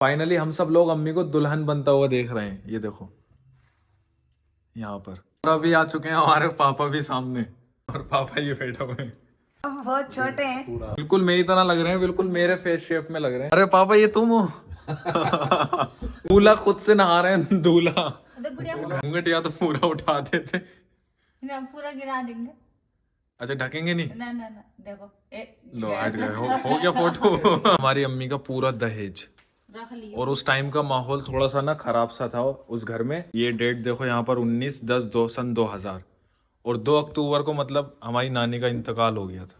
Finally हम सब लोग अम्मी को दुल्हन बनता हुआ देख रहे हैं। ये देखो यहाँ पर। और अभी आ चुके हैं हमारे पापा भी सामने, और पापा ये बैठा हुए हैं। बहुत छोटे हैं। बिल्कुल मेरी तरह लग रहे हैं, बिल्कुल मेरे फेस शेप में लग रहे हैं। अरे पापा ये तुम हो? दूल्हा खुद से नहा रहे हैं, दूल्हा। घूंघट या तो पूरा उठा देते। पूरा गिरा देंगे। अच्छा ढकेंगे नहीं? ना ना ना, देखो लो हट गए, हो गया फोटो। हमारी अम्मी का पूरा दहेज। रख लियो। और उस टाइम का माहौल थोड़ा सा ना खराब सा था उस घर में। ये डेट देखो यहाँ पर 19/10/2000, और 2 अक्टूबर को मतलब हमारी नानी का इंतकाल हो गया था।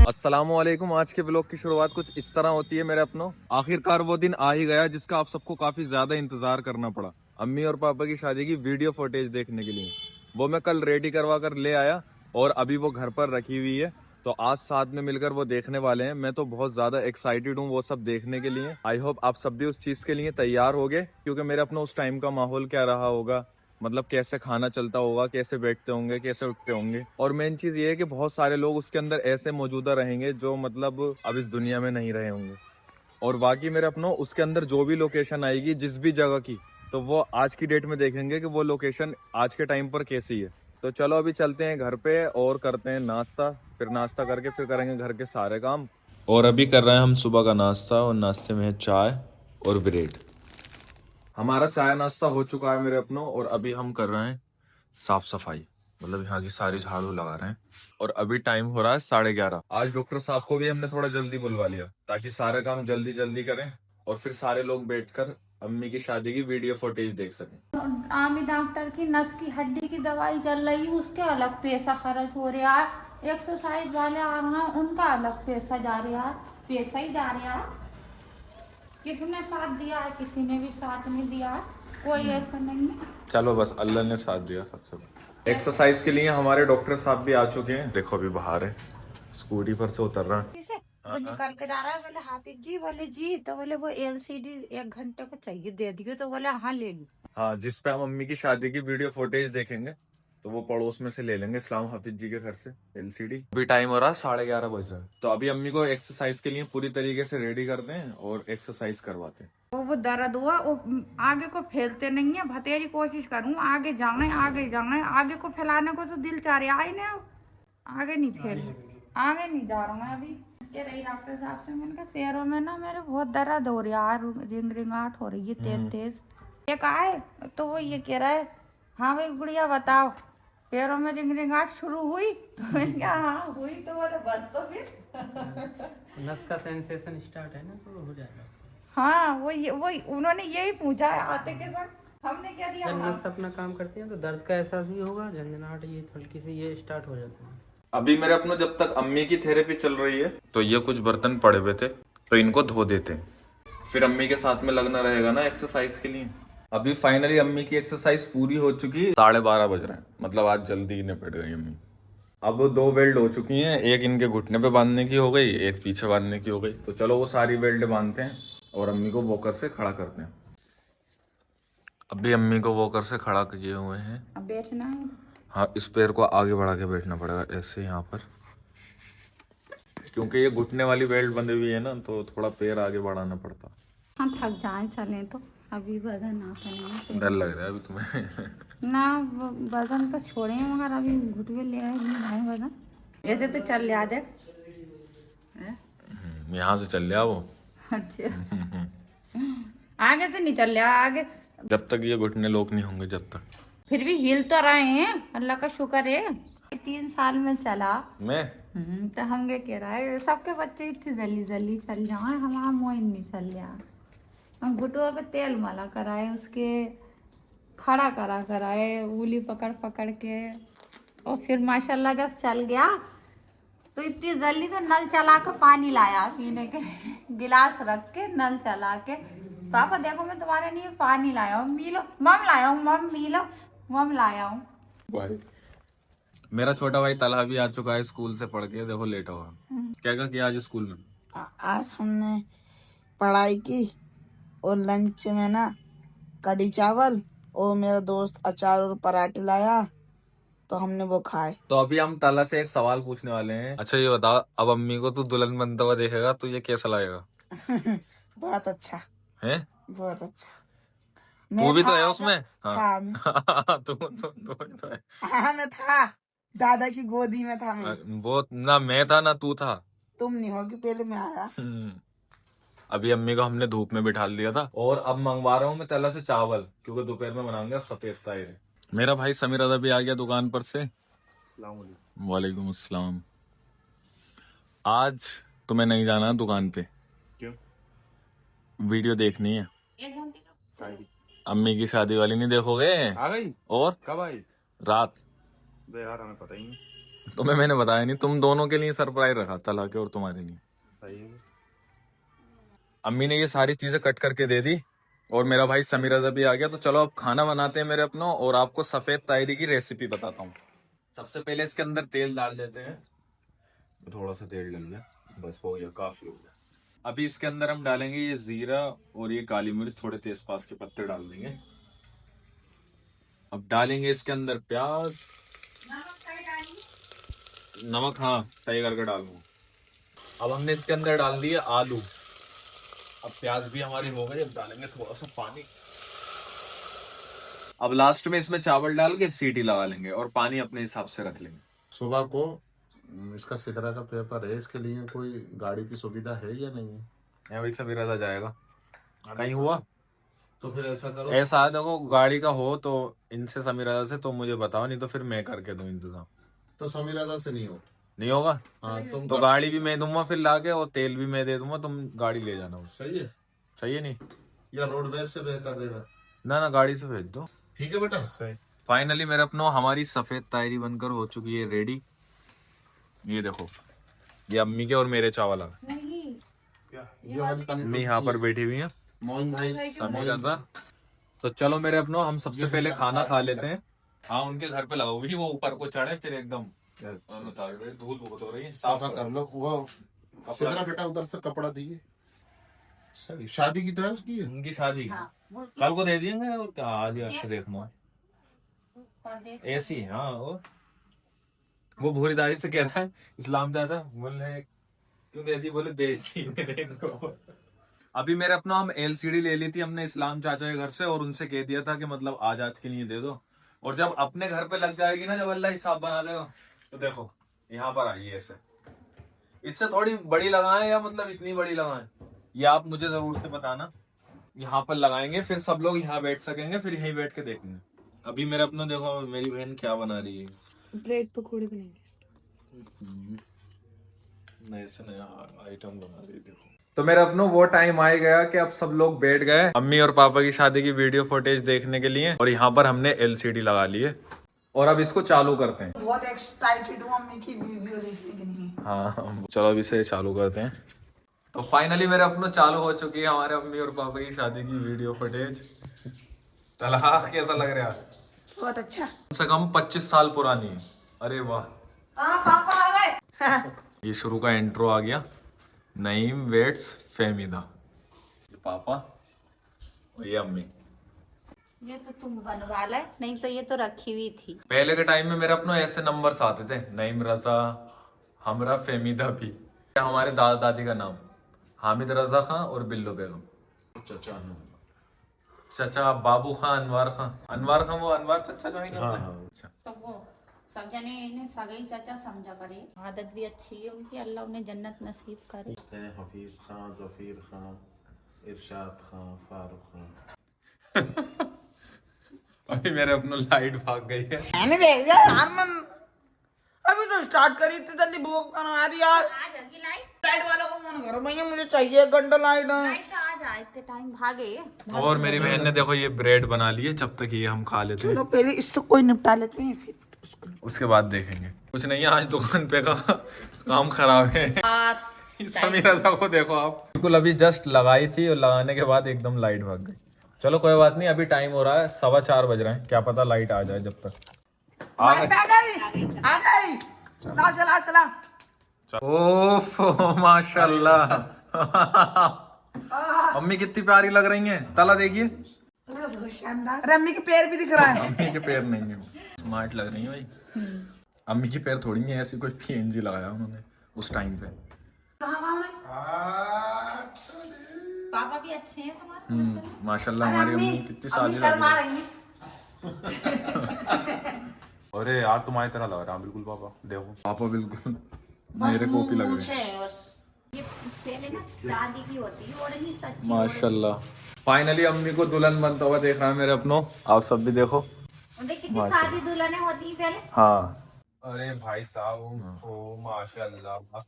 अस्सलामुअलैकुम। आज के व्लॉग की शुरुआत कुछ इस तरह होती है मेरे अपनों। आखिरकार वो दिन आ ही गया जिसका आप सबको काफी ज्यादा इंतजार करना पड़ा, अम्मी और पापा की शादी की वीडियो फुटेज देखने के लिए। वो मैं कल रेडी करवा कर ले आया और अभी वो घर पर रखी हुई है, तो आज साथ में मिलकर वो देखने वाले हैं। मैं तो बहुत ज्यादा एक्साइटेड हूँ वो सब देखने के लिए। आई होप आप सब भी उस चीज के लिए तैयार हो गए, क्योंकि मेरे अपना उस टाइम का माहौल क्या रहा होगा, मतलब कैसे खाना चलता होगा, कैसे बैठते होंगे, कैसे उठते होंगे। और मेन चीज ये है कि बहुत सारे लोग उसके अंदर ऐसे मौजूदा रहेंगे जो मतलब अब इस दुनिया में नहीं रहे होंगे। और बाकी मेरे अपनों उसके अंदर जो भी लोकेशन आएगी जिस भी जगह की, तो वो आज की डेट में देखेंगे कि वो लोकेशन आज के टाइम पर कैसी है। तो चलो अभी चलते हैं घर पे और करते हैं नाश्ता। फिर नाश्ता करके फिर करेंगे घर के सारे काम। और अभी कर रहे हैं हम सुबह का नाश्ता, और नाश्ते में है चाय और ब्रेड। हमारा चाय नाश्ता हो चुका है मेरे अपनों, और अभी हम कर रहे हैं साफ सफाई, मतलब यहाँ की सारी झाड़ू लगा रहे हैं। और अभी टाइम हो रहा है 11:30। आज डॉक्टर साहब को भी हमने थोड़ा जल्दी बुलवा लिया ताकि सारे काम जल्दी जल्दी करें और फिर सारे लोग बैठकर अम्मी की शादी की वीडियो फुटेज देख सकें। आमी डॉक्टर की नस की हड्डी की दवाई चल रही है, उसके अलग पैसा खर्च हो रहा है। एक्सरसाइज वाले आ रहे हैं, उनका अलग पैसा जा रहा है। पैसा ही जा रहा है। किसने साथ दिया है, किसी ने भी साथ नहीं दिया है, कोई ऐसा नहीं है। चलो बस अल्लाह ने साथ दिया सबसे। एक्सरसाइज के लिए हमारे डॉक्टर साहब भी आ चुके हैं। देखो अभी बाहर है, स्कूटी पर से उतर रहा है। किसे वो निकल कर आ रहा है, बोले हाफिज जी, बोले जी, तो बोले वो एलसीडी 1 घंटे को चाहिए, दे दिए, तो बोले हाँ ले लो। हाँ, जिस पे हम अम्मी की शादी की वीडियो फुटेज देखेंगे, तो वो पड़ोस में से ले लेंगे, इस्लाम हाफिज जी के घर से एलसीडी। अभी टाइम हो रहा है 11:30 बज रहा है, तो अभी अम्मी को एक्सरसाइज के लिए पूरी तरीके से रेडी करते हैं और एक्सरसाइज करवाते हैं। वो दर्द हुआ, वो आगे को फैलते नहीं है। भतेरी कोशिश करूं आगे जाए, आगे जाए, आगे को फैलाने को तो दिल चाह रहा है ना, आगे नहीं फैल, आगे नहीं जा रहा मैं। अभी कह रही डॉक्टर साहब से, मैंने कहा पैरों में ना मेरे बहुत दर्द हो रहा है, रिंगाट हो रही है तेज तेज। एक आए तो वो ये कह रहा है, हाँ भाई गुड़िया बताओ, पैरों में रिंगाट शुरू हुई? तो मैंने कहा हाँ हुई। तो बोले बस तो फिर नस का सेंसेशन स्टार्ट है ना, तो हो जाएगा। हाँ वो उन्होंने यही पूछा है आते के साथ। हमने क्या दिया, जब हाँ। नस अपना काम करती है तो दर्द का एहसास भी होगा, झंझनाहट ये हल्की सी ये स्टार्ट हो जाता है। अभी मेरे अपने जब तक अम्मी की थेरेपी चल रही है, तो ये कुछ बर्तन पड़े हुए थे, तो इनको धो देते हैं, फिर अम्मी के साथ में लगना रहेगा ना एक्सरसाइज के लिए। अभी फाइनली अम्मी की एक्सरसाइज पूरी हो चुकी है। 12:30 बज रहे हैं, मतलब आज जल्दी ही निपट गई अम्मी। अब 2 बेल्ट हो चुकी हैं, एक इनके घुटने पे बांधने की हो गई, एक पीछे बांधने की हो गई। तो चलो वो सारी बेल्ट बांधते हैं और अम्मी को वॉकर से खड़ा करते हैं। अभी अम्मी को वॉकर से खड़ा किए हुए हैं। अब बैठना है। हाँ, इस पैर को आगे बढ़ा के बैठना पड़ेगा ऐसे यहाँ पर, क्योंकि ये घुटने वाली बेल्ट बंधी हुई है ना, तो थोड़ा पैर आगे बढ़ाना पड़ता। हाँ थक जाए चलें तो, अभी वजन आता नहीं डर लग रहा है अभी तुम्हें? ना, वजन तो छोड़े हैं मगर अभी घुटवे ले आए नहीं भाई वजन। ऐसे तो चल लिया दे। यहाँ से चल लिया वो। अच्छा आगे से नहीं चल लिया आगे। जब तक ये घुटने लोक नहीं होंगे जब तक। फिर भी हिल तो रहे हैं, अल्लाह का शुक्र है। 3 साल में चला। मैं तो हम क्या कह रहा है, सबके बच्चे इतनी जल्दी जल्दी चल जाए, हमारा मोइन नहीं चल रहा। हम घुटुआ पे तेल मला कराए, उसके खड़ा करा कराए, उंगली पकड़ पकड़ के, और फिर माशाल्लाह जब चल गया तो इतनी जल्दी तो नल चला के पानी लाया पीने के। गिलास रख के नल चला के, पापा देखो मैं तुम्हारे लिए पानी लाया हूँ, पी लो। मम लाया हूँ, मम पी लो, मम लाया हूँ। भाई, मेरा छोटा भाई तलहा भी आ चुका है स्कूल से पढ़ के, देखो लेटा हुआ। क्या किया आज स्कूल में? आज हमने पढ़ाई की और लंच में ना कढ़ी चावल, और मेरा दोस्त अचार और पराठे लाया, तो हमने वो खाए। तो अभी हम ताला से एक सवाल पूछने वाले हैं। अच्छा ये बता, अब अम्मी को तू दुल्हन बनता हुआ देखेगा तो ये कैसा लगेगा? बहुत अच्छा है? बहुत अच्छा। तू भी तो है था, उसमें? था हाँ। मैं। तू तो है। हाँ मैं था, दादा की गोदी में था मैं। वो ना मैं था ना तू था। तुम नहीं होगी, पहले मैं आया। अभी अम्मी को हमने धूप में बिठा दिया था और अब मंगवा रहा हूँ मैं तला से चावल, क्योंकि दोपहर में बनाऊंगा सफेद तायरे। मेरा भाई समीर रजा भी आ गया दुकान पर से। वालेकुम अस्सलाम। आज तुम्हें नहीं जाना दुकान पे। क्यों? वीडियो देखनी है। 1 घंटे का अम्मी की शादी वाली नहीं देखोगे? आ गई? और कब आई? रात। बे यार हमें पता ही नहीं। तुम्हें मैंने बताया नहीं, तुम दोनों के लिए सरप्राइज रखा, तला के और तुम्हारे लिए। सही है। अम्मी ने ये सारी चीजें कट करके दे दी और मेरा भाई समीर रजा भी आ गया। तो चलो अब खाना बनाते हैं मेरे अपनों, और आपको सफेद तायरी की रेसिपी बताता हूँ। सबसे पहले इसके अंदर तेल डाल देते हैं। थोड़ा सा तेल डाल लिया, बस हो गया, काफी हो गया। अभी इसके अंदर हम डालेंगे ये जीरा और ये काली मिर्च, थोड़े तेजपात के पत्ते डाल देंगे। अब डालेंगे इसके अंदर प्याज, नमक हाँ तय करके डालूंगा। अब हमने इसके अंदर डाल दिए आलू। अब प्याज भी हमारी हो गई, अब डालेंगे थोड़ा सा पानी। अब लास्ट में इसमें चावल डाल के सीटी लगा लेंगे और पानी अपने हिसाब से रख लेंगे। सुबह को इसका सिदरा का पेपर है, इसके लिए कोई गाड़ी की सुविधा है या नहीं है? यहाँ भाई सभी रजा जाएगा। कहीं हुआ तो फिर ऐसा करो, ऐसा है, देखो गाड़ी का हो तो इनसे समीर रजा से तो मुझे बताओ, नहीं तो फिर मैं करके दूं इंतजाम। तो समीर रजा से नहीं हो। नहीं होगा हाँ तुम तो गाड़ी भी मैं दूंगा फिर लाके, और तेल भी मैं दे दूंगा, तुम गाड़ी ले जाना। सही है सही है नहीं? या रोडवेज से बेहतर रहेगा? ना गाड़ी से भेज दो। ठीक है बेटा। फाइनली मेरे अपनों हमारी सफेद तायरी बनकर हो चुकी है रेडी। ये देखो, ये अम्मी के और मेरे चावल आ गए। ये वाली अम्मी यहाँ पर बैठी हुई है, मोहन भाई समीर रजा। तो चलो मेरे अपनों हम सबसे पहले खाना खा लेते हैं। हाँ उनके घर पे लगाओगी, वो ऊपर को चढ़े फिर एकदम धूल बहुत हो रही है, साफा कर लो। वो सिदरा बेटा उधर से कपड़ा दिए। सही शादी की तरह की है। उनकी शादी कल को दे देंगे और क्या, आज अच्छा देखना ऐसी। हाँ और वो भूरी दादी से कह रहा है इस्लाम दादा, बोले क्यों दे दी, बोले बेइज्जती मेरे इनको। अभी मेरे अपना हम एलसीडी ले ली थी हमने इस्लाम चाचा के घर से, और उनसे कह दिया था कि मतलब आज के लिए दे दो, और जब अपने घर पे लग जाएगी ना, जब अल्लाह हिसाब बना देगा, तो देखो यहाँ पर आई है ऐसे। इससे थोड़ी बड़ी लगाएं या मतलब इतनी बड़ी लगाएं, ये आप मुझे जरूर से बताना। यहाँ पर लगाएंगे फिर सब लोग यहाँ बैठ सकेंगे, फिर यहीं बैठ के देखेंगे। अभी मेरे अपना देखो मेरी बहन क्या बना रही है, ब्रेड पकौड़े बनेंगे नए से नया आइटम बना रही। देखो तो मेरे अपनों वो टाइम आ गया कि अब सब लोग बैठ गए अम्मी और पापा की शादी की वीडियो फुटेज देखने के लिए, और यहाँ पर हमने एलसीडी लगा ली है और अब इसको चालू करते हैं। बहुत एक्साइटेड हूँ अम्मी की वीडियो देखने के लिए। हाँ चलो अभी से चालू करते हैं। तो फाइनली मेरे अपनों चालू हो चुकी है हमारे अम्मी और पापा की शादी की वीडियो फुटेज। तलहा कैसा लग रहा है? बहुत अच्छा। कम से कम 25 साल पुरानी है। अरे वाह, पापा आ गए। ये शुरू का इंट्रो आ गया। नईम वेट्स फेमिदा, ये पापा और ये अम्मी। ये तो तुम बनवा ले, नहीं तो ये तो रखी हुई थी। पहले के टाइम में मेरे अपनों ऐसे नंबर्स आते थे, नईम रजा, हमरा, फेमिदा भी। हमारे दादा दादी का नाम हामिद रजा खां और बिल्लो बेगम। चचा बाबू खां, अनवार खां वो अनवार चचा जो है। अच्छा तो वो सब जने इन्हें सगाई चाचा समझा करे। आदत भी अच्छी है उनकी, अल्लाह उन्हें जन्नत नसीब करे। हफीज खां, जफीर खां, इरशाद खां, फारूक खां। अभी मेरे अपनों लाइट भाग गई है। मैंने देख लिया यार, मन अभी तो स्टार्ट करी थी, जल्दी भूख आ रही यार। आ जाएगी लाइट। लाइट वालों को फोन करो भैया, मुझे चाहिए 1 घंटा लाइट। लाइट तो आ जाए, इतने टाइम भागे। और मेरी बहन ने देखो ये ब्रेड बना ली है, जब तक ये हम खा लेते हैं। चलो पहले इससे कोई निपटा लेते हैं, फिर उसके बाद देखेंगे। कुछ नहीं है, आज दुकान पे का काम खराब है। समीर रजा को देखो आप, बिल्कुल अभी जस्ट लगाई थी और लगाने के बाद एकदम लाइट भाग गई। चलो कोई बात नहीं, अभी टाइम हो रहा है 4:15 बज रहे हैं, क्या पता लाइट आ जाए। जब तक आ गई। चला। ओफ माशाल्लाह। अम्मी कितनी प्यारी लग रही हैं। तला देखिए, शानदार। अम्मी के पैर भी दिख रहा है। अम्मी के पैर नहीं है, स्मार्ट लग रही है भाई। अम्मी की पैर थोड़ी नहीं है, ऐसी कोई पीएनजी लगाया उन्होंने उस टाइम पे। पापा भी अच्छे हैं तुम्हारे। माशाल्लाह हमारी अम्मी कितनी सादी रही अरे यार तुम्हारी तरह लग रहा है बिल्कुल पापा, देखो पापा बिल्कुल मेरे कॉपी लग रहे हैं। बस ये पहले ना शादी की होती है ओढ़नी, सच्ची माशाल्लाह फाइनली अम्मी को दुल्हन बनता हुआ देख रहा है मेरे अपनों। आप सब भी देखो। ओढ़नी। कितनी शादी दुल्हनें होती है पहले। हाँ अरे भाई साहब ओ माशाल्लाह।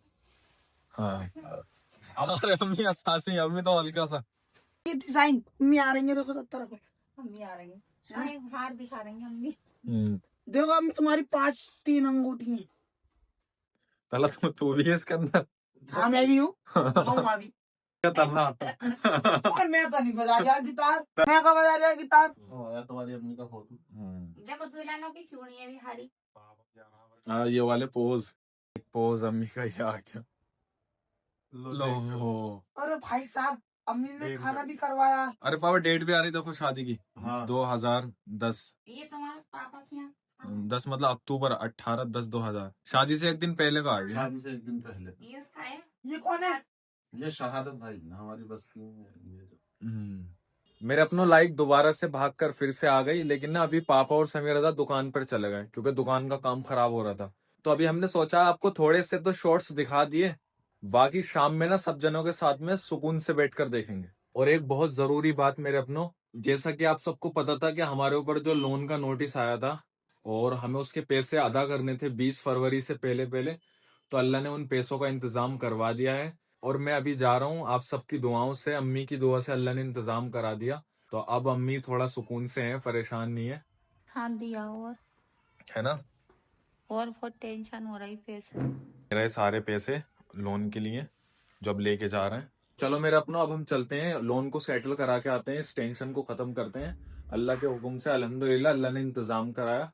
हाँ अरे अम्मी असासी, अम्मी तो हल्का सा ये डिजाइन मम्मी आ रही है, देखो 70 को मम्मी आ रही है, अरे हार दिखा रही है मम्मी। देखो अम्मी तुम्हारी 3 अंगूठी है। पहला तू भी है इसके अंदर। हाँ मैं भी हूँ, आऊंगा भी। तला और मैं तो नहीं बजा रहा गिटार, मैं कब बजा रहा गिटार। तुम्हारी अम्मी का फोटो। देखो दुल्हनों की चूड़ियां भी हरी। हाँ ये वाले पोज अम्मी का ये आ गया। लो अरे भाई साहब अम्मी ने खाना भी करवाया। अरे पापा डेट भी आ रही देखो शादी की। हाँ। 2010 ये तुम्हारे पापा की यहाँ। 10 मतलब अक्टूबर 18/10/2000। शादी से एक दिन पहले का आ गया। शादी से एक दिन पहले। ये उसका है। ये कौन है? ये शहादत भाई हमारी बस्ती में। मेरे अपनों लाइट दोबारा से भागकर फिर से आ गई, लेकिन ना अभी पापा और समीर रजा दुकान पर चले गए क्योंकि दुकान का काम खराब हो रहा था। तो अभी हमने सोचा आपको थोड़े से तो शॉर्ट्स दिखा दिए, बाकी शाम में ना सब जनों के साथ में सुकून से बैठकर देखेंगे। और एक बहुत जरूरी बात मेरे अपनों, जैसा कि आप सबको पता था कि हमारे ऊपर जो लोन का नोटिस आया था और हमें उसके पैसे अदा करने थे 20 फरवरी से पहले, तो अल्लाह ने उन पैसों का इंतजाम करवा दिया है। और मैं अभी जा रहा हूँ, आप सबकी दुआओं से, अम्मी की दुआ से अल्लाह ने इंतजाम करा दिया। तो अब अम्मी थोड़ा सुकून से हैं, परेशान नहीं है, हाँ दिया और है ना। और बहुत टेंशन हो रही पैसे। मेरे सारे पैसे लोन के लिए जो अब लेके जा रहे हैं। चलो मेरे अपनों अब हम चलते हैं, लोन को सेटल करा के आते हैं, इस टेंशन को खत्म करते हैं। अल्लाह के हुक्म से अल्हम्दुलिल्लाह अल्लाह ने इंतजाम कराया।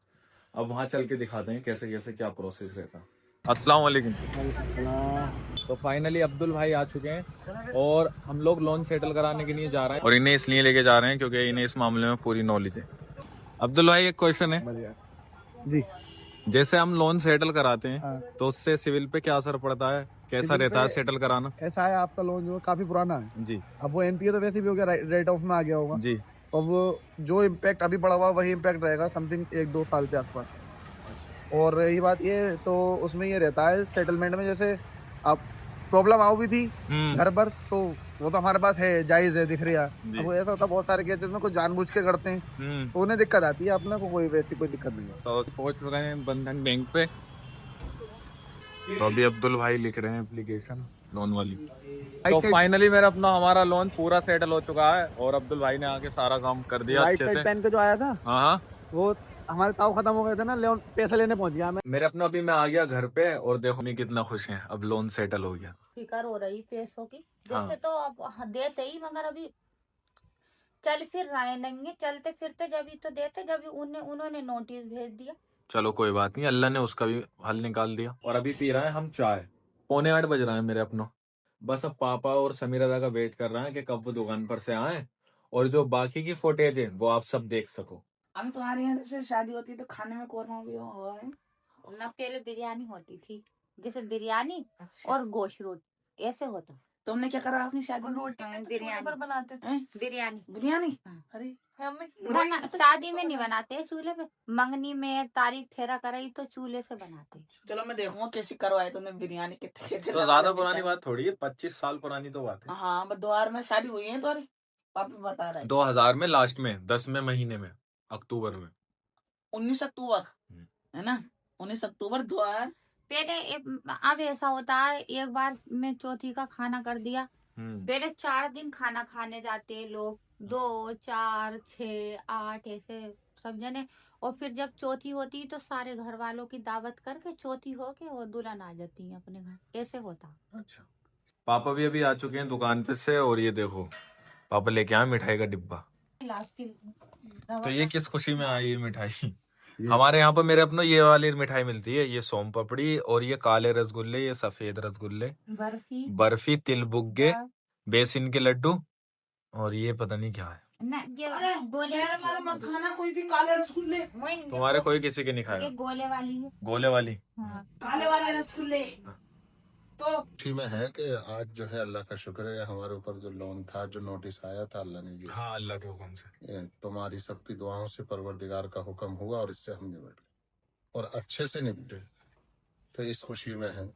अब वहां चल के दिखाते हैं कैसे कैसे क्या प्रोसेस रहता। अस्सलाम वालेकुम। तो फाइनली अब्दुल भाई आ चुके हैं और हम लोग लोन सेटल कराने के लिए जा रहे हैं, और इन्हें इसलिए लेके जा रहे हैं क्योंकि इन्हें इस मामले में पूरी नॉलेज है। अब्दुल भाई एक क्वेश्चन है जी। जैसे हम लोन सेटल कराते हैं तो उससे सिविल पे क्या असर पड़ता है, कैसा रहता है सेटल कराना? ऐसा है आपका लोन जो काफी पुराना है जी। अब वो एनपीए तो वैसे भी हो गया, रेट ऑफ में आ गया होगा जी। अब जो इम्पैक्ट अभी पड़ा हुआ वही इम्पैक्ट रहेगा समथिंग 1-2 साल के आसपास। और रही बात ये, तो उसमें ये रहता है सेटलमेंट में, जैसे अब प्रॉब्लम आओ भी थी घर पर तो वो तो हमारे पास है, जायज है, दिख रहा है। अब वो ऐसा होता है बहुत सारे केसेस में कुछ जानबूझ के करते हैं तो उन्हें दिक्कत आती है, अपने को कोई वैसी कोई दिक्कत नहीं है। तो पहुंच रहे हैं बंधन बैंक पे, तो अभी अब्दुल भाई लिख रहे हैं एप्लीकेशन लोन वाली। तो फाइनली मेरा अपना हमारा लोन पूरा सेटल हो चुका है और अब्दुल भाई ने आके सारा काम कर दिया राइट अच्छे साइड से। पेन के जो आया था हाँ वो हमारे ताव खत्म हो गए थे ना, लोन पैसे लेने पहुंच गया मैं। मेरे अपना अभी मैं आ गया घर पे और देखो मैं कितना खुश है, अब लोन सेटल हो गया। फिकर हो रही पैसों की, हाँ। जैसे तो अब देते ही, मगर अभी चल फिर रहे नहीं, चलते फिरते जब तो देते, जब उन्होंने नोटिस भेज दिया। चलो कोई बात नहीं, अल्लाह ने उसका भी हल निकाल दिया। और अभी पी रहे हैं हम चाय, 7:45 बज रहा है मेरे अपनों। बस अब पापा और समीर अदा का वेट कर रहे हैं कि कब वो दुकान पर से आए और जो बाकी की फुटेज है वो आप सब देख सको। हम तुम्हारे यहाँ जैसे शादी होती है तो खाने में कौरमा भी हुआ है ना, पहले बिरयानी होती थी, जैसे बिरयानी और गोश्त रोटी ऐसे होता। तुमने क्या करा अपनी शादी में? बिरयानी बनाते थे। बिरयानी बिरयानी। हाँ। अरे ना, शादी में नहीं बनाते चूल्हे पे, मंगनी में तारीख ठहरा कराई तो चूल्हे से बनाते। चलो मैं देखूंगा कैसी करवाए तुमने बिरयानी, कितने तो ज्यादा पुरानी बात थोड़ी है, 25 साल पुरानी तो बात है। हाँ बुधवार में शादी हुई है तुम्हारी, पापा बता रहा है। 2000 में लास्ट में 10वें महीने में अक्टूबर में 19 अक्टूबर है ना, 19 अक्टूबर 2000। पहले अब ऐसा होता है, एक बार में चौथी का खाना कर दिया, पहले 4 दिन खाना खाने जाते हैं लोग, 2, 4, 6, 8 ऐसे सब जने, और फिर जब चौथी होती तो सारे घर वालों की दावत करके चौथी होके वो दुल्हन आ जाती है अपने घर, ऐसे होता। अच्छा, पापा भी अभी आ चुके हैं दुकान पे से और ये देखो पापा लेके आए मिठाई का डिब्बा। तो ये किस खुशी में आई ये मिठाई? हमारे यहाँ पर मेरे अपनों ये वाली मिठाई मिलती है, ये सोम पपड़ी और ये काले रसगुल्ले, ये सफेद रसगुल्ले, बर्फी, बर्फी, तिल बुग्गे, बेसन के लड्डू और ये पता नहीं क्या है। अरे मेरे वाला मत खाना कोई भी काले रसगुल्ले, तुम्हारे कोई किसी के नहीं खाएगा। गोले वाली है। गोले वाली। काले वाले रसगुल्ले। तो ठीक में है कि आज जो है अल्लाह का शुक्र है हमारे ऊपर जो लोन था, जो नोटिस आया था, अल्लाह ने दिया। हाँ, अल्लाह के हुक्म से। तुम्हारी सबकी दुआओं से परवरदिगार का हुक्म हुआ और इससे हम निपट गए और अच्छे से निपटे, तो इस खुशी में है।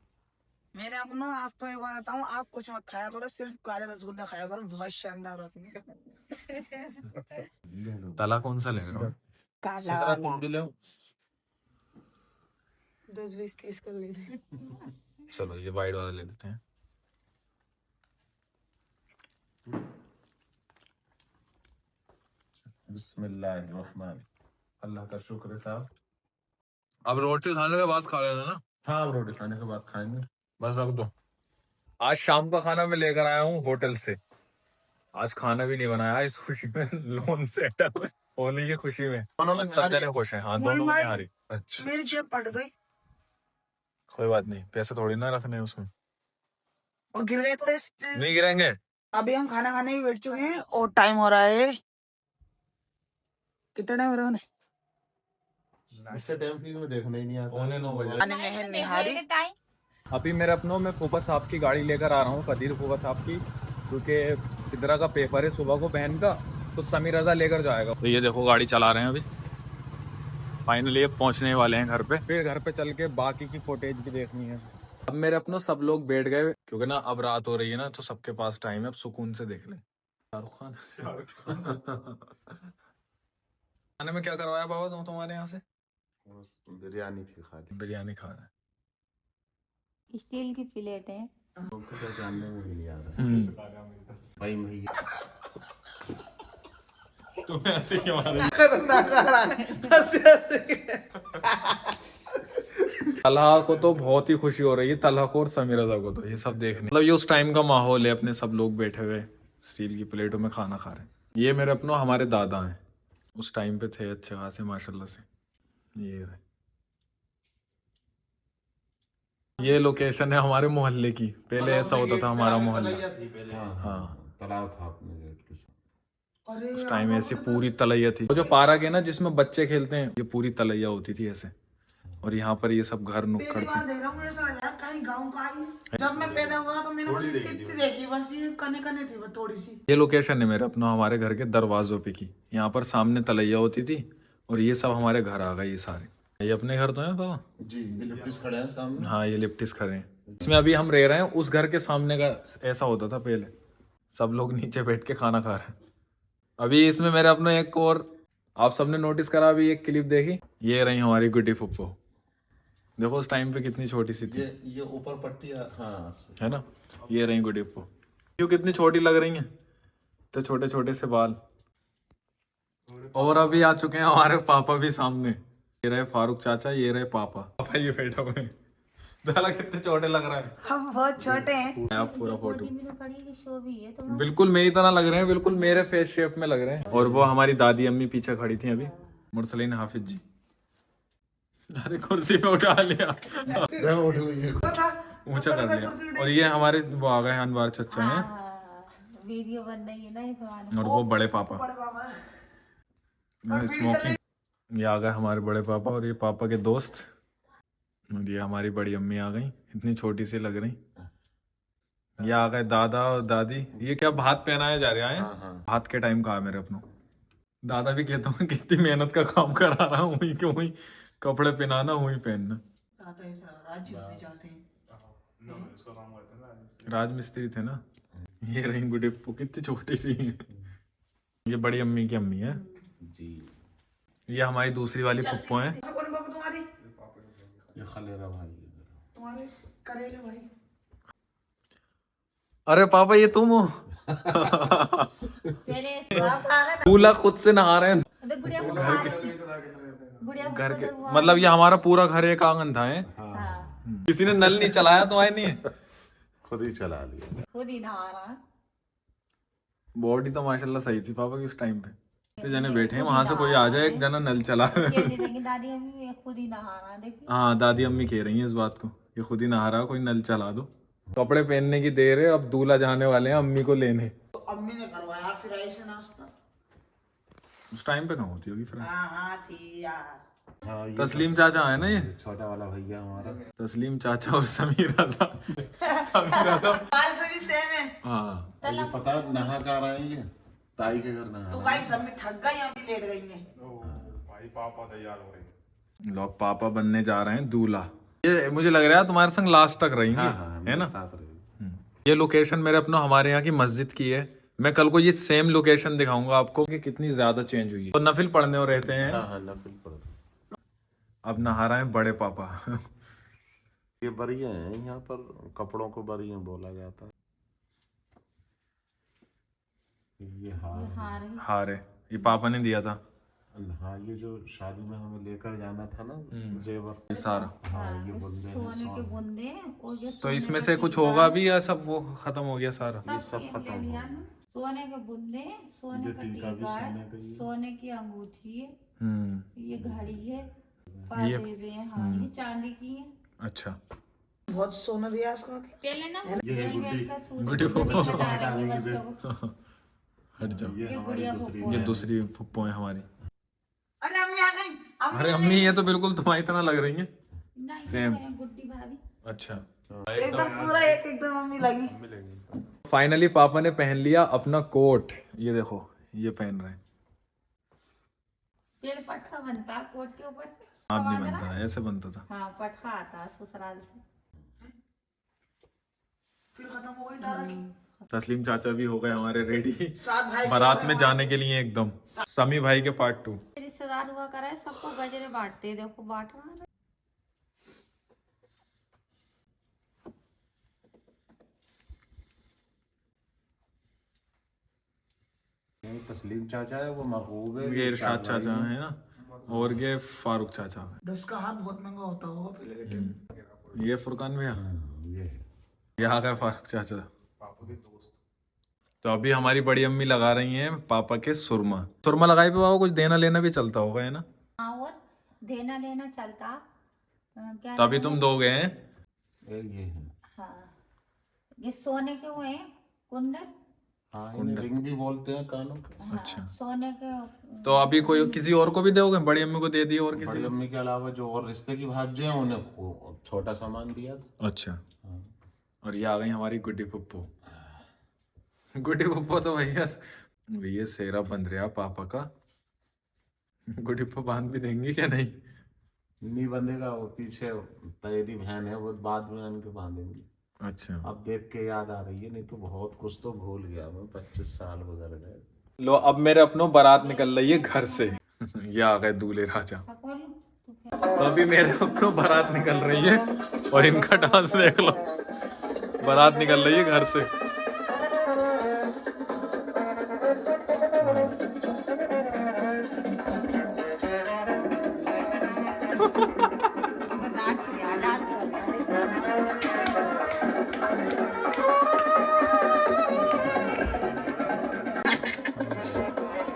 मेरे अपनों आपको एक बात बताऊं, आप कुछ मत खाया करो, सिर्फ काले रसगुल्ले खाया करो, बहुत शानदार होते हैं। तला कौन सा ले रहे हो? सिदरा तुम भी ले आओ। 10 20 30 कर लीजिए। चलो ये वाइट वाला ले लेते हैं। बिस्मिल्लाहिर्रहमान। अल्लाह का शुक्र है साहब। अब रोटी खाने के बाद खा लेना ना। हाँ, अब रोटी खाने के बाद खाएंगे। बस रख दो। आज शाम का खाना मैं लेकर आया हूँ होटल से। आज खाना भी नहीं बनाया इस खुशी में, लोन सेटल होने की खुशी में। दोनों में सब जने खुश हैं। हाँ, दोनों में आ रही। अच्छा, मेरी जेब पट गई कोई बात नहीं, पैसे थोड़ी ना रखने हैं उसमें। और गिर गए तो नहीं गिरेंगे। अभी हम खाना खाने भी बैठ चुके हैं और टाइम हो रहा है, कितना टाइम हो रहा है? इससे टाइम फ्री में देखने ही नहीं आता। 9:45 खाने में है निहारी। अभी मेरे अपनों में फूफा साहब की गाड़ी लेकर आ रहा हूँ, कदीर फूफा साहब की, क्योंकि सिदरा का पेपर है सुबह को बहन का, तो समीर रजा लेकर जाएगा। तो ये देखो गाड़ी चला रहे हैं अभी। फाइनली अब पहुंचने वाले हैं घर पे। फिर घर पे चल के बाकी की फुटेज भी देखनी है। अब मेरे अपनों सब लोग बैठ गए, क्योंकि ना अब रात हो रही है ना, तो सबके पास टाइम है, अब सुकून से देख ले। शाहरुख खान। खाने में क्या करवाया बाबा तुम तुम्हारे यहाँ से? बिरयानी थी खाली। बिरयानी खा रहे हैं। स्टील की प्लेट है। लोग तो जानने में भी नहीं आ रहा भाई भैया। तुम्हें ऐसे क्यों आ रही? तलहा को तो बहुत ही खुशी हो रही है, तलहा को और समीर रजा को। तो ये सब देखने, मतलब ये उस टाइम का माहौल है, अपने सब लोग बैठे हुए स्टील की प्लेटों में खाना खा रहे हैं। ये मेरे अपनों हमारे दादा हैं, उस टाइम पे थे अच्छे खासे माशाल्लाह से। ये रहे। ये लोकेशन है हमारे मोहल्ले की। पहले ऐसा होता था हमारा मोहल्ला। हाँ, तालाब था अपने गेट के साथ। उस टाइम ऐसी पूरी तलैया थी। वो जो पार्क है ना जिसमें बच्चे खेलते हैं, ये पूरी तलैया होती थी ऐसे। और यहाँ पर ये सब घर नुक्कड़ पहली बार देख रहा हूँ, ऐसा लगा कहीं गाँव का आई। जब मैं पैदा हुआ तो मैंने बस इतनी देखी, बस ये कने कने थी, बस थोड़ी सी। ये लोकेशन है मेरे अपना हमारे घर के दरवाजों पे की। यहाँ पर सामने तलैया होती थी और ये सब हमारे घर आ गए ये सारे। ये अपने घर तो है बाबा? जी, ये लिप्टिस खड़े हैं सामने। हाँ, ये लिप्टिस खड़े हैं। इसमें अभी हम रह रहे हैं। उस घर के सामने का ऐसा होता था पहले, सब लोग नीचे बैठ के खाना खा रहे हैं। अभी इसमें मेरे अपने एक और आप सबने नोटिस करा, अभी एक क्लिप देखी, ये रही हमारी गुड्डी फुप्पो। देखो उस टाइम पे कितनी छोटी सी थी। ये ऊपर पट्टी, हाँ है ना, ये रही गुड्डी फुप्पो। क्यों कितनी छोटी लग रही हैं, तो छोटे छोटे से बाल। और अभी आ चुके हैं हमारे पापा भी सामने। ये रहे फारूक चाचा, ये रहे पापा ये बैठा हुए हैं। दादा कितने छोटे लग रहा है। हम बहुत छोटे हैं। आप पूरा फोटो बिल्कुल मेरी तरह लग रहे हैं, बिल्कुल मेरे फेस शेप में लग रहे हैं। और वो हमारी दादी अम्मी पीछे खड़ी थी अभी, मुरसलीन हाफिज जी। अरे कुर्सी पे उठा लिया, ऊंचा कर लिया। और ये हमारे वो आ गए अनवार चचा हैं, वीडियो बन रही है ना। और वो बड़े पापा स्मोकिंग। ये आ गए हमारे बड़े पापा और ये पापा के दोस्त। और ये हमारी बड़ी अम्मी आ गई, इतनी छोटी सी लग रही। ये आ गए दादा और दादी। ये क्या भात पहनाए जा रहे हैं? भात के टाइम का है मेरे अपनों। दादा भी कहता हूँ कितनी मेहनत का काम करा रहा हूँ, वही क्यों, वही कपड़े पहनाना, वही पहनना। राजमिस्त्री थे ना। ये रही गुड्डी फुप्पो, कितनी छोटी सी है। ये बड़ी अम्मी की अम्मी है जी। ये हमारी दूसरी वाली फुप्पो है। तुम्हारी ये खलेरा भाई, तुम्हारे करेले भाई। अरे पापा ये तुम हो? दूल्हा खुद से नहा रहे हैं घर के, मतलब ये हमारा पूरा घर एक आंगन था है। किसी ने नल नहीं चलाया तो आए नहीं, खुद ही चला लिया। खुद ही नहा रहा। बॉडी तो माशाल्लाह सही थी पापा की उस टाइम पे। तो जने बैठे हैं, वहां से कोई आ जाए, एक जना नल चला। दादी अम्मी खुद ही नहा रहा, देखिए। हाँ, दादी अम्मी कह रही है इस बात को, ये खुद ही नहा रहा, कोई नल चला दो। कपड़े पहनने की देर है, अब दूल्हा जाने वाले हैं अम्मी को लेने। तो अम्मी ने करवाया फिर ऐसे नाश्ता। उस टाइम पे कहाँ होती होगी फ्रेंड? हाँ थी यार। तस्लीम चाचा है ना ये? छोटा वाला भैया हमारा। तस्लीम चाचा और समीरा साहब। समीरा साहब बाल से भी सेम है। हाँ। ये पता है नहा कहाँ रहे हैं ये? ताई के घर नहा तो रहे गाइस हम ठग गए, अभी लेट गई है। भाई पापा तैयार हो रहे। लोग पापा बनने जा रहे हैं दूल्हा। ये मुझे लग रहा है तुम्हारे संग लास्ट तक रहेंगे, है ना? साथ रहे। ये लोकेशन मेरे अपनों हमारे यहाँ की मस्जिद की है। मैं कल को ये सेम लोकेशन दिखाऊंगा आपको कि कितनी ज्यादा चेंज हुई है। तो नफिल पढ़ने हो रहते हैं। हाँ नफिल पढ़। अब नहा रहे हैं बड़े पापा। ये बढ़िया है, यहाँ पर कपड़ों को बढ़िया बोला जाता है। ये हार है, ये पापा ने दिया था। हाँ ये जो शादी में हमें लेकर जाना था ना जेवर, ये सारा। हाँ ये बुंदे हैं सोने के बूंदे और ये तो इसमें से कुछ होगा भी या सब वो खत्म हो गया सारा? ये सब खत्म हो लिया गया। ना। सोने के बूंदे, सोने ये का टीका भी टीका सोने है, का ही है। सोने की अंगूठी है, हम्म। ये घड़ी है, पाजेबे हैं, हाँ ये चांदी की है। अच्छा। बहुत सोना दिया इसका मतलब। पहले ना ये है गुड्डी। का सूट गुड्डी बच्चे फुप्पो। बता रहे हैं बच्चों को। हट जाओ। ये हमारी गुड़िया दूसरी फुप्पो ये है। दूसरी फुप्पो है हमारी। अरे अम्मी आ गई। अरे अम्मी ये तो बिल्कुल तुम्हारी तरह लग रही है। नहीं, सेम। ये गुड्डी भाभी। अच्छा। एकदम पूरा एक एकदम अम्मी लगी। फाइनली पापा ने पहन लिया अपना कोट। ये देखो, ये पहन रहे हैं। पहले पटका बनता कोट के ऊपर से। आप नहीं बनता, ऐसे बनता था। हाँ पटका आता ससुराल से। फिर खत्म हो गई डारा की। तस्लीम चाचा भी हो गए हमारे रेडी सात भाई बारात में जाने के लिए एकदम। समी भाई के पार्ट 2। रिश्तेदार हुआ करे सबको गजरे बांटते हैं, देखो बांट रहा है। तस्लीम चाचा है, वो महबूब है। ये इरशाद चाचा है ना, और ये फारूक चाचा है। 10 का हाथ बहुत महंगा होता होगा पहले के टाइम। ये फुरकान भैया, ये ये आ गए फारूक चाचा। तो अभी हमारी बड़ी अम्मी लगा रही हैं पापा के सुरमा। सुरमा लगाए पे बाबा कुछ देना लेना भी चलता होगा, है ना? हाँ और देना लेना चलता। क्या तो अभी तुम दोगे हैं? ये है। हाँ ये सोने के हुए हैं कुंडल। हाँ इन्हें रिंग भी बोलते हैं कानों के। अच्छा। सोने के। तो अभी कोई किसी और को भी दोगे? बड़ी अम्मी को दे दिए और किसी बड़ी को? अम्मी के अलावा जो और रिश्ते की भाभी हैं उन्हें वो छोटा सामान दिया था। अच्छा। और ये आ गई हमारी गुड्डी पप्पू। गुड्डी पप्पू तो भैया भैया सेहरा बंध रहा पापा का। गुड्डी पप्पू बांध भी देंगी क्या? नहीं नहीं बंधेगा, वो पीछे तैयारी बहन है, वो बाद में उनके बांधेंगे। अच्छा। अब देख के याद आ रही है, नहीं तो बहुत कुछ तो भूल गया मैं। 25 साल गुजर गए। लो अब मेरे अपनों बारात निकल रही है घर से। ये आ गए दूल्हे राजा। तो अभी मेरे अपनों बारात निकल रही है और इनका डांस देख लो। बारात निकल रही है घर से।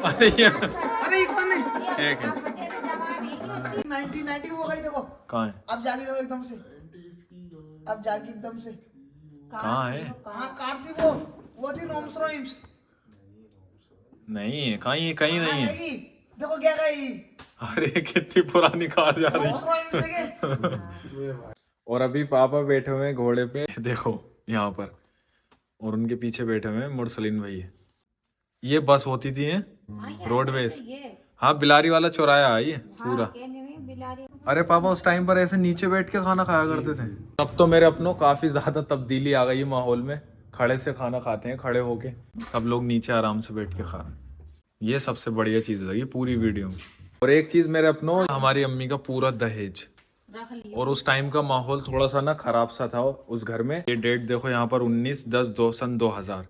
अरे ये अरे ये कौन है? ठीक है। 1990 हो गई देखो। कहाँ है? अब जागी देखो एकदम से। अब जागी एकदम से। कहाँ है? हाँ कार थी वो थी रोम्स रॉइम्स। नहीं है, कहीं कहीं नहीं है। आएगी। देखो क्या गई अरे कितनी पुरानी कार जा रही रोम्स रॉइम्स है। और अभी पापा बैठे हुए हैं घोड़े पे, देखो यहाँ पर। और उनके पीछे बैठे हुए हैं मुरसलीन भैया। ये बस होती थी रोडवेज। हाँ बिलारी वाला चौराया है ये पूरा। अरे पापा उस टाइम पर ऐसे नीचे बैठ के खाना खाया करते थे। अब तो मेरे अपनों काफी ज्यादा तब्दीली आ गई है माहौल में। खड़े से खाना खाते हैं, खड़े होके। सब लोग नीचे आराम से बैठ के खा रहे हैं। ये सबसे बढ़िया चीज लगी पूरी वीडियो में। और एक चीज मेरे अपनों, हमारी अम्मी का पूरा दहेज। और उस टाइम का माहौल थोड़ा सा ना खराब सा था उस घर में। ये डेट देखो यहाँ पर 19/10/2000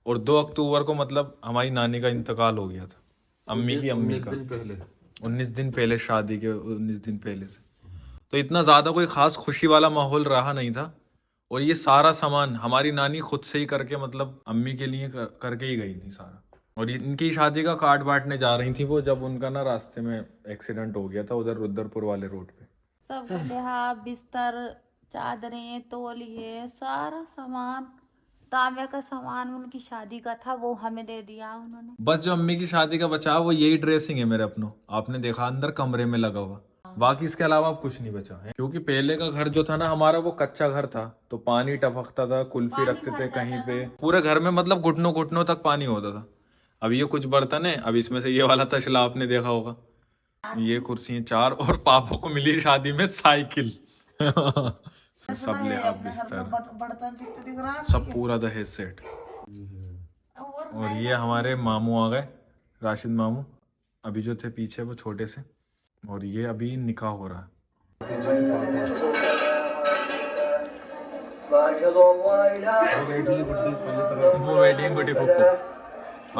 और 2 अक्टूबर को मतलब हमारी नानी का इंतकाल हो गया था। अम्मी की अम्मी का 19 दिन पहले, शादी के 19 दिन पहले से। तो इतना ज्यादा कोई खास खुशी वाला माहौल रहा नहीं था। और ये सारा सामान हमारी नानी खुद से ही करके मतलब अम्मी के लिए करके ही गई थी सारा। और इनकी शादी का कार्ड बांटने जा रही थी वो, जब उनका ना रास्ते में एक्सीडेंट हो गया था उधर रुद्रपुर वाले रोड पे। सब लिहाफ बिस्तर चादरें तौलिए सारा सामान तांबे का सामान उनकी शादी का था, वो हमें दे दिया उन्होंने। बस जो अम्मी की शादी का बचा वो यही ड्रेसिंग है मेरे अपनों, आपने देखा अंदर कमरे में लगा हुआ, बाकी इसके अलावा अब कुछ नहीं बचा है। क्योंकि पहले का घर जो था ना हमारा वो कच्चा घर था, तो पानी टपकता था, कुल्फी रखते थे कहीं पे, पूरे घर में मतलब घुटनों घुटनों तक पानी होता था। अब ये कुछ बर्तन है, अब इसमें से ये वाला तसला आपने देखा होगा, ये कुर्सी 4, और पापा को मिली शादी में साइकिल। सब ले आप बिस्तर, बर्तन जितने दिख रहा है सब पूरा दहेज सेट। और ये हमारे मामू आ गए, राशिद मामू, अभी जो थे पीछे वो छोटे से, और ये अभी निकाह हो रहा है। वो वेटिंग गुटी पप्पू,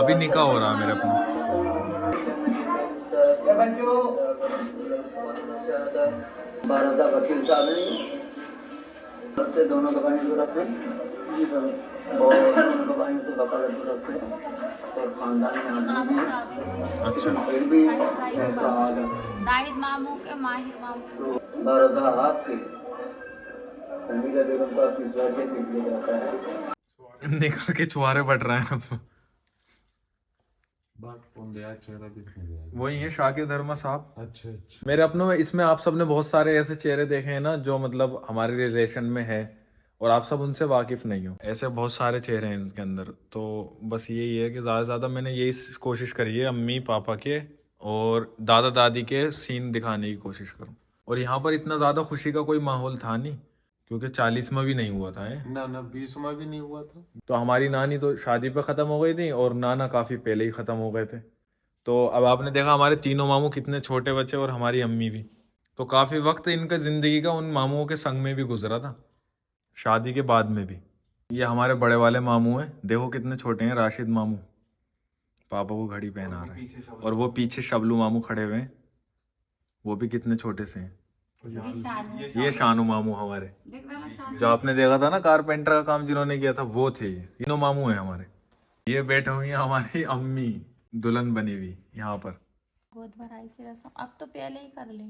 अभी निकाह हो रहा है मेरे अपने। दोनों दवाई जरूरत है जी सर, और दोनों दवाई से बका जरूरत है, और खानदान में आदमी है। अच्छा, फिर भी ऐसा हाल है। नाहिद मामू के माहिर मामू बारदा आपके समीरा बेगम का पिछला के पिछले जाता है। निकाह के छुआरे बढ़ रहे हैं अब। वही है शाकिर धर्मा साहब। अच्छा अच्छा। मेरे अपनों में इसमें आप सबने बहुत सारे ऐसे चेहरे देखे हैं ना जो मतलब हमारे रिलेशन में है और आप सब उनसे वाकिफ नहीं हो, ऐसे बहुत सारे चेहरे हैं इनके अंदर। तो बस यही है कि ज़्यादा से ज़्यादा मैंने यही कोशिश करी है अम्मी पापा के और दादा दादी के सीन दिखाने की कोशिश करूँ। और यहाँ पर इतना ज़्यादा खुशी का कोई माहौल था नहीं, क्योंकि 40वां भी नहीं हुआ था ना 20वां भी नहीं हुआ था। तो हमारी नानी तो शादी पे ख़त्म हो गई थी और नाना काफ़ी पहले ही ख़त्म हो गए थे। तो अब आपने देखा हमारे तीनों मामू कितने छोटे बच्चे और हमारी अम्मी भी, तो काफ़ी वक्त इनका ज़िंदगी का उन मामुओं के संग में भी गुजरा था, शादी के बाद में भी। ये हमारे बड़े वाले मामू हैं, देखो कितने छोटे हैं, राशिद मामू, पापा को घड़ी पहना रहे हैं, और वो पीछे शबलू मामू खड़े हुए हैं, वो भी कितने छोटे से हैं। ये शानू मामू हमारे, जो आपने देखा था ना कारपेंटर का काम जिन्होंने किया था, वो थे ये, तीनों मामू हैं हमारे। ये बैठे हुई हैं हमारी अम्मी, दुल्हन बनी हुई यहाँ पर। गोद भराई की रस्म अब तो पहले ही कर ली।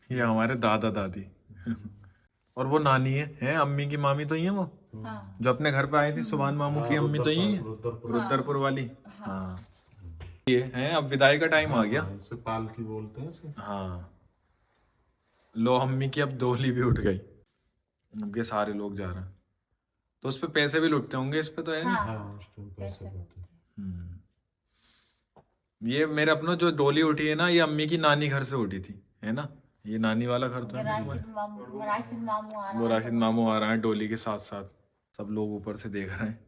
ये हमारे दादा दादी और वो नानी है अम्मी की मामी तो ही है वो, हाँ। जो अपने घर पे आई थी सुभान मामू की अम्मी तो ही है, रुद्रपुर वाली। हाँ, ये है। अब विदाई का टाइम आ गया, इसे पालकी बोलते हैं इसे। हाँ, लो अम्मी की अब डोली भी उठ गई, अब ये सारे लोग जा रहे हैं, तो उस पे पैसे भी लुटते होंगे, इस पे तो है नहीं। हाँ, उस टाइम पैसे होते हैं। ये मेरे अपना जो डोली उठी है ना, ये अम्मी की नानी घर से उठी थी, है ना, ये नानी वाला घर तो है ना। वो राशिद मामू आ रहा है डोली के साथ साथ, सब लोग ऊपर से देख रहे हैं।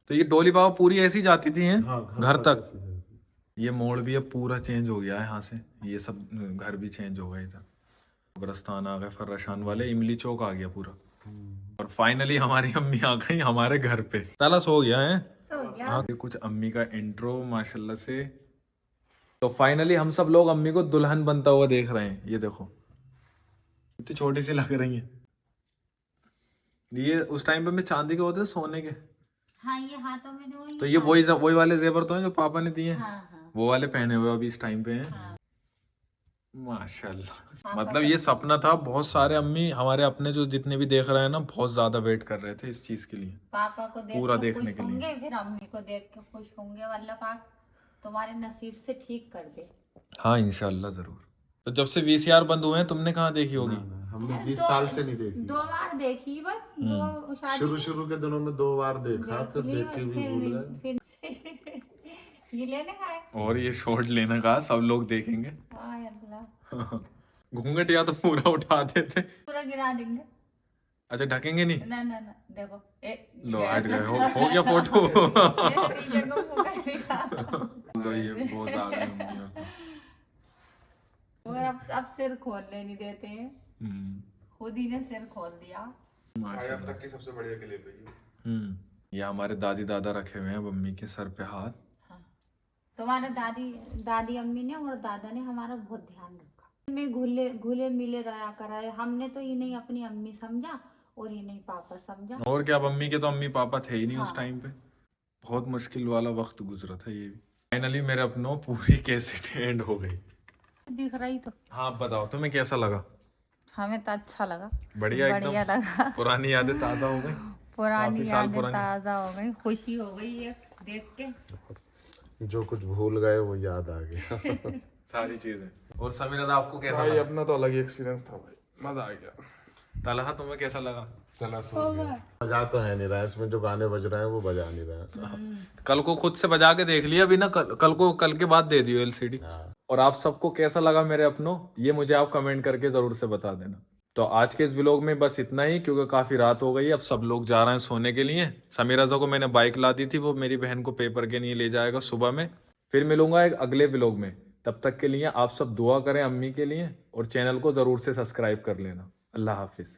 तो ये डोली बाबा पूरी ऐसी जाती थी हैं घर तक। ये मोड़ भी अब पूरा चेंज हो गया है यहाँ से, ये सब घर भी चेंज हो गए इधर, कब्रस्तान आ गए, फर्राशान वाले, इमली चौक आ गया पूरा। और फाइनली हमारी अम्मी आ गई हमारे घर पे, तलाश हो गया है। हाँ, कुछ अम्मी का इंट्रो माशाल्लाह से। तो फाइनली हम सब लोग अम्मी को दुल्हन बनता हुआ देख रहे हैं, ये देखो इतनी छोटी सी लग रही है। ये उस टाइम पे में चांदी के होते थे, सोने के। हाँ, ये हाथों में जो तो ये वही वाले जेवर तो हैं जो पापा ने दिए हैं। हाँ। वो वाले पहने हुए अभी इस टाइम पे हैं। हाँ। माशाल्लाह, मतलब ये सपना था बहुत सारे, अम्मी हमारे अपने जो जितने भी देख रहे हैं ना, बहुत ज्यादा वेट कर रहे थे इस चीज के लिए, पापा को देख पूरा के देखने खुश के लिए। होंगे, फिर अम्मी को देख के खुश होंगे, अल्लाह पाक तुम्हारे नसीब से ठीक कर दे। हाँ इंशाल्लाह जरूर। तो जब से वीसीआर बंद हुए हैं तुमने कहाँ देखी होगी? हमने 20 साल से नहीं देखी। 2 बार देखी बस, दो शादी शुरू के दिनों में 2 बार देखा, फिर देख के भी भूल गए। फिर ये लेने का है, और ये शॉर्ट लेने का, सब लोग देखेंगे। हाय अल्लाह, घूंघट या तो पूरा उठा देते, पूरा गिरा देंगे। अच्छा ढकेंगे नहीं? ना ना ना, देखो लो हट गए, हो गया फोटो। लो ये बहुत आ गए अम्मी और तो। और अब सिर खोलने नहीं देते हैं, खुद ही ने सिर खोल दिया। अब तक की सबसे बढ़िया क्लिप है ये। ये हमारे दादी दादा रखे हुए हैं अब अम्मी के सर पे हाथ। हाँ। तुम्हारे दादी अम्मी ने और दादा ने हमारा बहुत ध्यान रखा, में घुले मिले रहा कराए। हमने तो ये नहीं अपनी अम्मी समझा और ये नहीं पापा समझा। और क्या, अब अम्मी के तो अम्मी पापा थे ही नहीं उस टाइम पे, बहुत मुश्किल वाला वक्त गुजरा था ये भी। फाइनली मेरे अपनों पूरी कैसेट एंड हो गई, दिख रही तो। हाँ बताओ तुम्हें कैसा लगा? हमें तो अच्छा लगा, बढ़िया बढ़िया एकदम लगा। पुरानी यादें ताजा हो गई। पुरानी काफी साल यादें पुरानी। ताजा हो गई, खुशी हो गई ये देख के। जो कुछ भूल गए वो याद आ गया। सारी चीजें। और समीरा दा आपको कैसा भाई लगा? अपना तो अलग ही एक्सपीरियंस था भाई, मजा आ गया। तलहा तुम्हें कैसा लगा? चला सो गया। बजा तो है नहीं रहा इसमें, जो गाने बज रहे हैं वो बजा नहीं रहा। कल को खुद से बजा के देख लिया, अभी ना कल के बाद दे दियो एलसीडी। और आप सबको कैसा लगा मेरे अपनों, ये मुझे आप कमेंट करके जरूर से बता देना। तो आज के इस व्लॉग में बस इतना ही, क्योंकि काफी रात हो गई, अब सब लोग जा रहे हैं सोने के लिए। समीरा को मैंने बाइक ला दी थी, वो मेरी बहन को पेपर के लिए ले जाएगा सुबह में। फिर मिलूंगा एक अगले व्लॉग में, तब तक के लिए आप सब दुआ करें अम्मी के लिए, और चैनल को जरूर से सब्सक्राइब कर लेना। अल्लाह हाफिज।